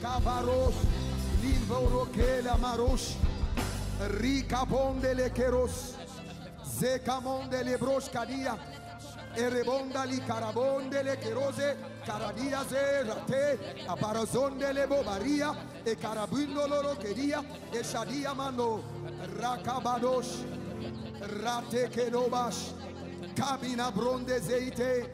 Kabaros, Livoroke la Marosh, Rika Bonde le Keros, Zekamonde le Broshkadia, Erebonda li Carabonde le Kerose, Caradia ze Rate, Aparazonde le Bobaria, e Carabundo loro Kedia, e Shadia Mando, Rakabadosh, Rate Kedobash, Kabina Bronde Zeite,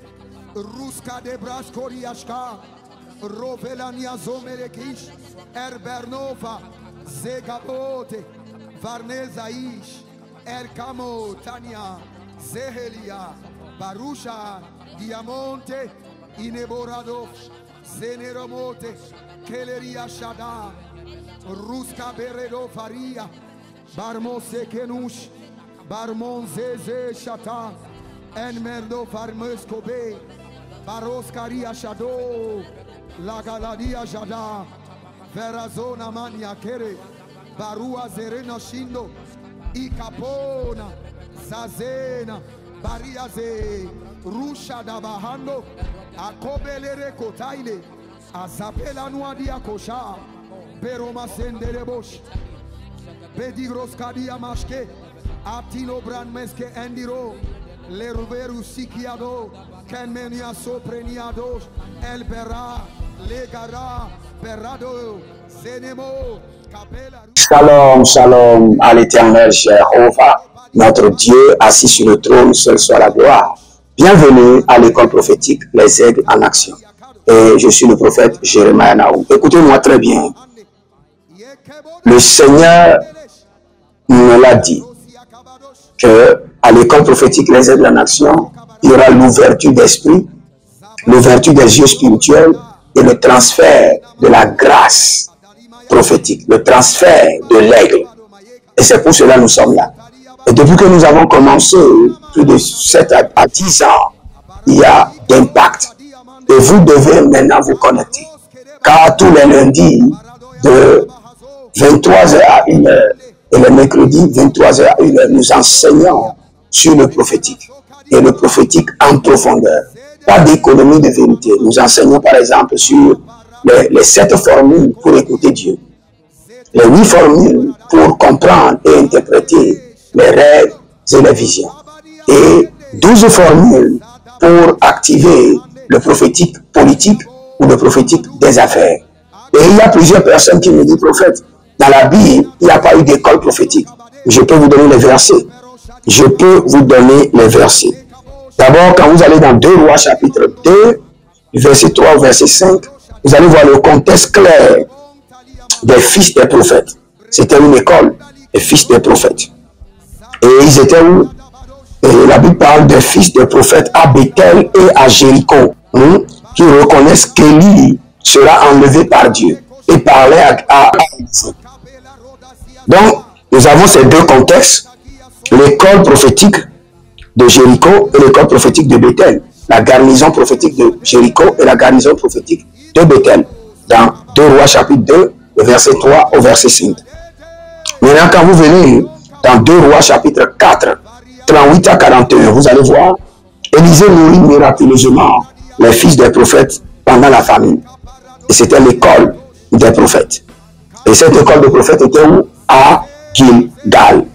Ruska de Braskoriashka, Rovelania Zomerekish, Erbernova, Zegabote, Varnezaish, Erkamo, Tania, Zehelia, Barusha, Diamonte, Ineboradov, Zeneromote, Keleria Shada, Ruska Beredo Faria, Barmose Kenush, Barmonzeze Shata, Enmerdo Farmeskobe, Baroskaria Shado, Lagaladia Jada, Verazona Mania Kere, Barua Zerena Shindo, Ikapona, Zazena, Bariaze, Rusha da Bahando, Akobelere Kotaile, Azapela Nuadia Kosha, Peroma Sendere Bosch, Pedigros Kadia Mashke, Atino Brandmeske Endiro, Leruveru Sikiado, Kenmenia Sopreniados, Elbera, Legara, Berado, Zenemo, Capella. Shalom, shalom à l'éternel Jéhovah, notre Dieu assis sur le trône, seul soit la gloire. Bienvenue à l'école prophétique Les Aigles en Action. Et je suis le prophète Jérémie Naou. Écoutez-moi très bien. Le Seigneur nous l'a dit que à l'école prophétique Les Aigles en Action, il y aura l'ouverture d'esprit, l'ouverture des yeux spirituels et le transfert de la grâce prophétique, le transfert de l'aigle. Et c'est pour cela que nous sommes là. Et depuis que nous avons commencé, plus de 7 à 10 ans, il y a d'impact. Et vous devez maintenant vous connecter. Car tous les lundis, de 23h à 1h, et le mercredi, 23h à 1h, nous enseignons sur le prophétique. Et le prophétique en profondeur. Pas d'économie de vérité. Nous enseignons par exemple sur les 7 formules pour écouter Dieu. Les 8 formules pour comprendre et interpréter les rêves et les visions. Et 12 formules pour activer le prophétique politique ou le prophétique des affaires. Et il y a plusieurs personnes qui me disent, prophète, dans la Bible, il n'y a pas eu d'école prophétique. Je peux vous donner les versets. Je peux vous donner les versets. D'abord, quand vous allez dans 2 Rois chapitre 2, verset 3 au verset 5, vous allez voir le contexte clair des fils des prophètes. C'était une école, les fils des prophètes. Et ils étaient où? Et la Bible parle des fils des prophètes à Bethel et à Jéricho, qui reconnaissent qu'Élie sera enlevé par Dieu et parlait à Donc, nous avons ces deux contextes, l'école prophétique de Jéricho et l'école prophétique de Bethel, la garnison prophétique de Jéricho et la garnison prophétique de Bethel, dans 2 Rois chapitre 2, le verset 3 au verset 5. Maintenant, quand vous venez dans 2 Rois chapitre 4, 38 à 41, vous allez voir, Élisée nourrit miraculeusement les fils des prophètes pendant la famine. Et c'était l'école des prophètes. Et cette école de prophètes était où? À Gilgal.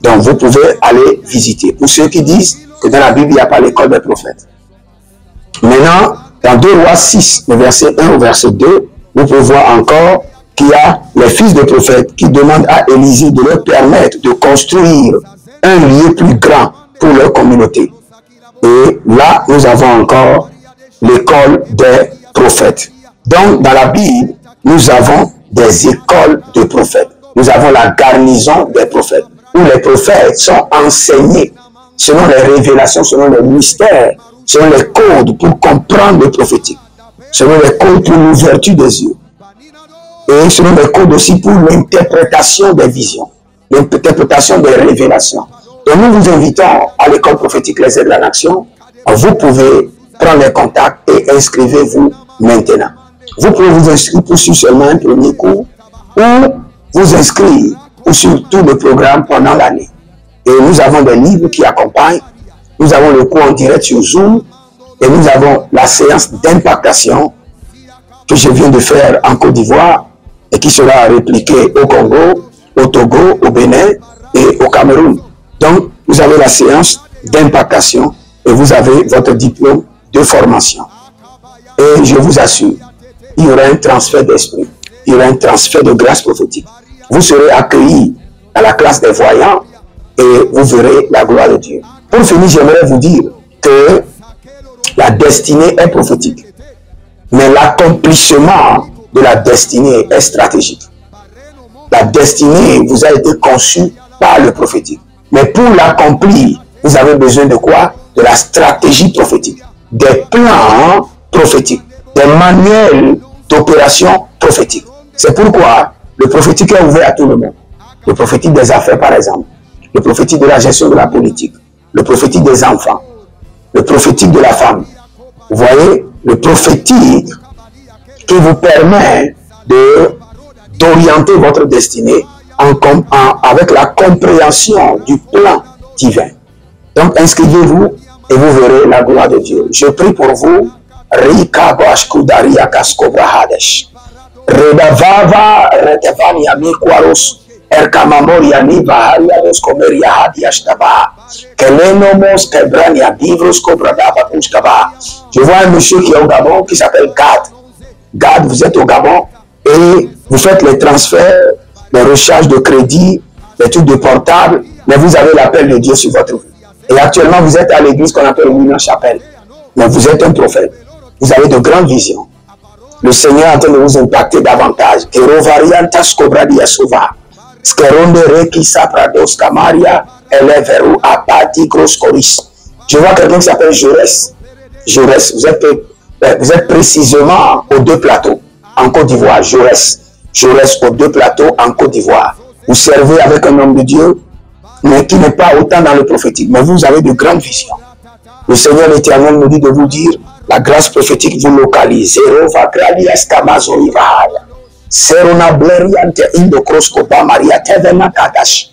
Donc vous pouvez aller visiter. Pour ceux qui disent que dans la Bible, il n'y a pas l'école des prophètes. Maintenant, dans 2 Rois 6, le verset 1 au verset 2, vous pouvez voir encore qu'il y a les fils de prophètes qui demandent à Élisée de leur permettre de construire un lieu plus grand pour leur communauté. Et là, nous avons encore l'école des prophètes. Donc, dans la Bible, nous avons des écoles de prophètes. Nous avons la garnison des prophètes, où les prophètes sont enseignés selon les révélations, selon les mystères, selon les codes pour comprendre le prophétique, selon les codes pour l'ouverture des yeux, et selon les codes aussi pour l'interprétation des visions, l'interprétation des révélations. Donc nous vous invitons à l'école prophétique Les Aigles en Action. Vous pouvez prendre les contacts et inscrivez-vous maintenant. Vous pouvez vous inscrire pour suivre seulement un premier cours ou vous inscrire pour suivre tout le programme pendant l'année. Et nous avons des livres qui accompagnent. Nous avons le cours en direct sur Zoom et nous avons la séance d'impactation que je viens de faire en Côte d'Ivoire et qui sera répliqué au Congo, au Togo, au Bénin et au Cameroun. Donc, vous avez la séance d'impactation et vous avez votre diplôme de formation. Et je vous assure, il y aura un transfert d'esprit, il y aura un transfert de grâce prophétique. Vous serez accueillis à la classe des voyants et vous verrez la gloire de Dieu. Pour finir, j'aimerais vous dire que la destinée est prophétique, mais l'accomplissement de la destinée est stratégique. La destinée vous a été conçue par le prophétique. Mais pour l'accomplir, vous avez besoin de quoi? De la stratégie prophétique, des plans prophétiques, des manuels d'opération prophétique. C'est pourquoi le prophétique est ouvert à tout le monde. Le prophétique des affaires, par exemple. Le prophétique de la gestion de la politique. Le prophétique des enfants. Le prophétique de la femme. Vous voyez, le prophétique qui vous permet d'orienter votre destinée avec la compréhension du plan divin. Donc, inscrivez-vous et vous verrez la gloire de Dieu. Je prie pour vous. Rika Bashkudaria Kaskobra Hadesh. Redavava Retevania Mikwaros. Erkamamoria Nivaharia Komeria Hadiashtaba. Kelenomos Kebrania Bivros Kobradava Kuskaba. Je vois un monsieur qui est au Gabon qui s'appelle Gad. Gad, vous êtes au Gabon et vous faites les transferts, les recharges de crédit, les trucs de portable, mais vous avez l'appel de Dieu sur votre vie. Et actuellement, vous êtes à l'église qu'on appelle William Chapelle. Mais vous êtes un prophète. Vous avez de grandes visions. Le Seigneur est en train de vous impacter davantage. Je vois quelqu'un qui s'appelle Jaurès. Jaurès, vous êtes précisément aux deux plateaux en Côte d'Ivoire. Jaurès aux deux plateaux en Côte d'Ivoire. Vous servez avec un homme de Dieu, mais qui n'est pas autant dans le prophétique. Mais vous avez de grandes visions. Le Seigneur l'Éternel nous dit de vous dire, la grâce prophétique vous localise. Serona bleriante indo kroskopa Maria tevena kadash.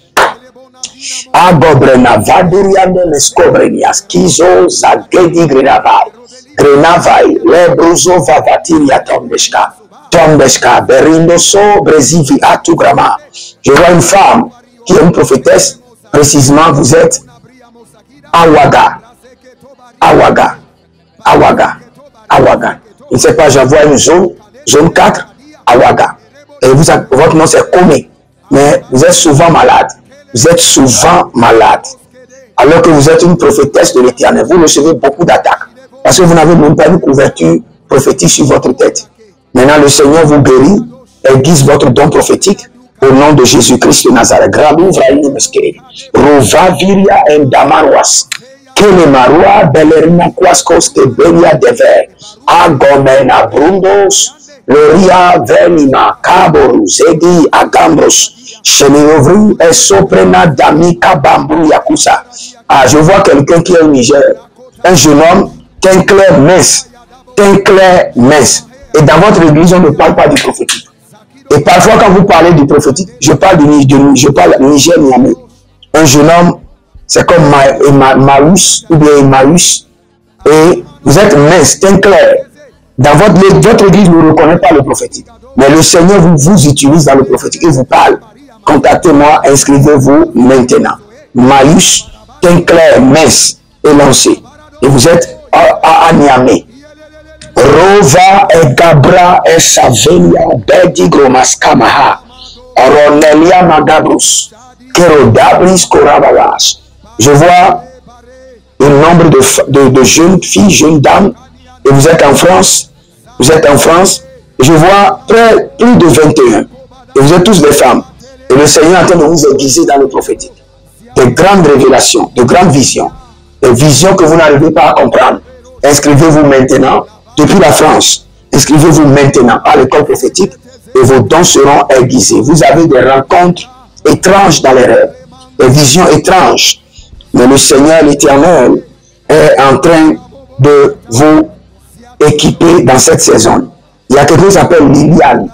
Agobrena vaduriande meskobrenias kizo zagedi grenavai. Grenavai lebruzo vavatiria tombeshka berindo so brezivi atugrama. Je vois une femme qui est une prophétesse. Précisément, vous êtes Awaga. Je ne sais pas, j'envoie une zone 4, Awaga. Et votre nom c'est Komé. Mais vous êtes souvent malade. Alors que vous êtes une prophétesse de l'Éternel. Vous recevez beaucoup d'attaques. Parce que vous n'avez même pas une couverture prophétique sur votre tête. Maintenant, le Seigneur vous guérit, aiguise votre don prophétique au nom de Jésus-Christ de Nazareth. Grabou Vraïni Meskere. Rova Viria Endamaroas. Kele Marua Belerina Kwaskos Kebelia Dever. Agomena Brundos. Loria Venima Kaboru Zedi Agambros. Chemiovri et Soprena Damika Bambou Yakusa. Ah, je vois quelqu'un qui est au Niger. Un jeune homme, teint clair mince. Et dans votre église, on ne parle pas du prophétique. Et parfois, quand vous parlez du prophétique, je parle du Niger Niamey. Un jeune homme, c'est comme Maïs ou bien Emmaüs. Et vous êtes mince, teint clair. Dans votre église ne reconnaît pas le prophétique. Mais le Seigneur vous utilise dans le prophétique et vous parle. Contactez-moi, inscrivez-vous maintenant. Maïs, teint clair, mince et lancé. Et vous êtes à Niamey. Rova et Gabra et Savelia Bedigro Maskamaha Ronelia Magabrus Kerodabris Korabawas. Je vois un nombre de jeunes filles, jeunes dames, et vous êtes en France. Je vois plus de 21. Et vous êtes tous des femmes. Et le Seigneur est en train de vous aiguiser dans le prophétique. De grandes révélations, de grandes visions. Des visions que vous n'arrivez pas à comprendre. Inscrivez-vous maintenant. Depuis la France, inscrivez-vous maintenant à l'école prophétique et vos dons seront aiguisés. Vous avez des rencontres étranges dans les rêves, des visions étranges. Mais le Seigneur l'Éternel est en train de vous équiper dans cette saison. Il y a quelqu'un qui s'appelle Liliane.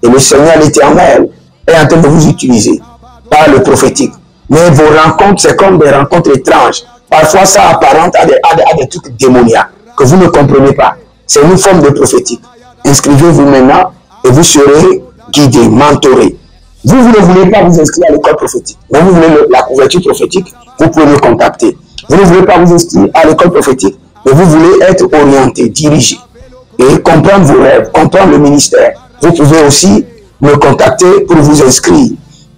Et le Seigneur l'Éternel est en train de vous utiliser par le prophétique. Mais vos rencontres, c'est comme des rencontres étranges. Parfois, ça apparente à des trucs démoniaques. que vous ne comprenez pas. C'est une forme de prophétique. Inscrivez-vous maintenant et vous serez guidé, mentoré. Vous ne voulez pas vous inscrire à l'école prophétique, mais vous voulez la couverture prophétique, vous pouvez me contacter. Vous ne voulez pas vous inscrire à l'école prophétique, mais vous voulez être orienté, dirigé et comprendre vos rêves, comprendre le ministère. Vous pouvez aussi me contacter pour vous inscrire.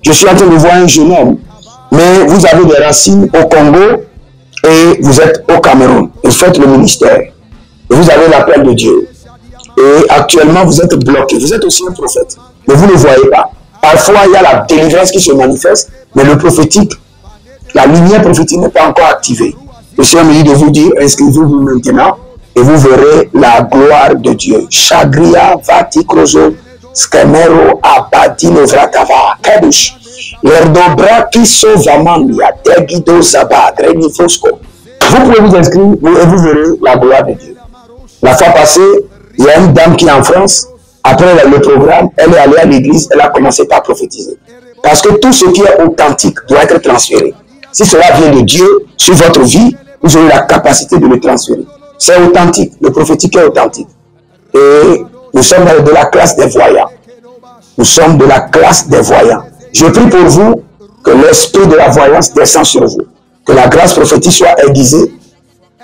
Je suis en train de voir un jeune homme, mais vous avez des racines au Congo et vous êtes au Cameroun. Vous faites le ministère. Et vous avez l'appel de Dieu. Et actuellement, vous êtes bloqué. Vous êtes aussi un prophète, mais vous ne le voyez pas. Parfois, il y a la délivrance qui se manifeste, mais le prophétique, la lumière prophétique n'est pas encore activée. Le Seigneur me dit de vous dire, inscrivez-vous maintenant et vous verrez la gloire de Dieu. Chagria, Vatikrozo, Skemero, Abadino, Vratava, Kadush, Lerdobra, Kisovamania, Tegido, Zaba, Drenifosco. Vous pouvez vous inscrire et vous verrez la gloire de Dieu. La fois passée, il y a une dame qui est en France. Après le programme, elle est allée à l'église, elle a commencé par prophétiser. Parce que tout ce qui est authentique doit être transféré. Si cela vient de Dieu sur votre vie, vous aurez la capacité de le transférer. C'est authentique, le prophétique est authentique. Et nous sommes de la classe des voyants. Nous sommes de la classe des voyants. Je prie pour vous que l'esprit de la voyance descend sur vous. Que la grâce prophétique soit aiguisée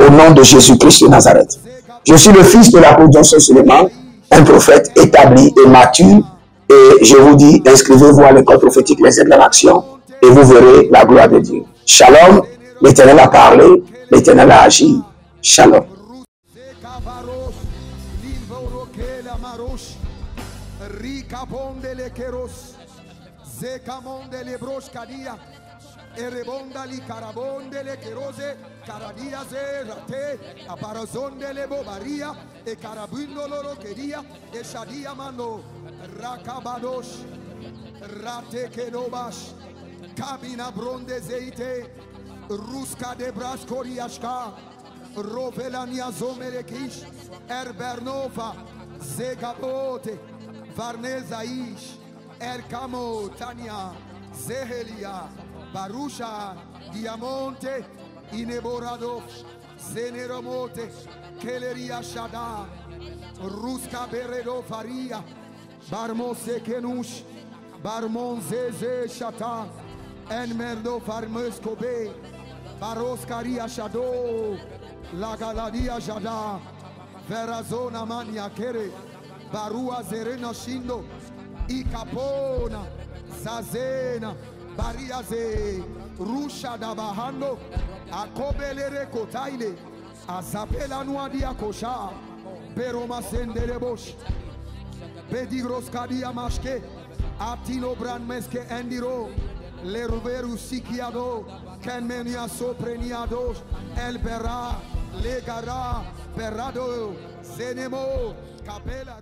au nom de Jésus-Christ de Nazareth. Je suis le fils de l'apôtre Johnson Suleiman, un prophète établi et mature. Et je vous dis, inscrivez-vous à l'école prophétique Les Aides de l'Action et vous verrez la gloire de Dieu. Shalom, l'Éternel a parlé, l'Éternel a agi. Shalom. Erebonda li carabonde le kerose caradia ze rate aparazonde le bobaria e carabundo loro queria e shadia mano rakabadosh rate kenobash kabina bronde zeite ruska de braskoriashka rovelania zomerekish erbernova zegabote varnezaish erkamo tania zehelia Barusha, Diamonte, Ineborado, Zeneromote, Keleria Shada, Ruska Beredo Faria, Barmose Kenush, Barmonzeze Shata, Enmerdo Farmeskobe, Baroskaria Shado, Lagaladia Jada, Verazona Mania Kere, Barua Zerena Shindo, Ikapona, Zazena, Bariaze, Rusha da Bahando, Akobelere Kotaile, Azapela Nuadia Kosha, Peroma Sendere Bosch, Pedigros Kadia Mashke, Atino Brand Meske Endiro, Leruveru Sikiado, Kenmenia Sopreniados, El Berra, Legara, Berrado, Zenemo, Capella.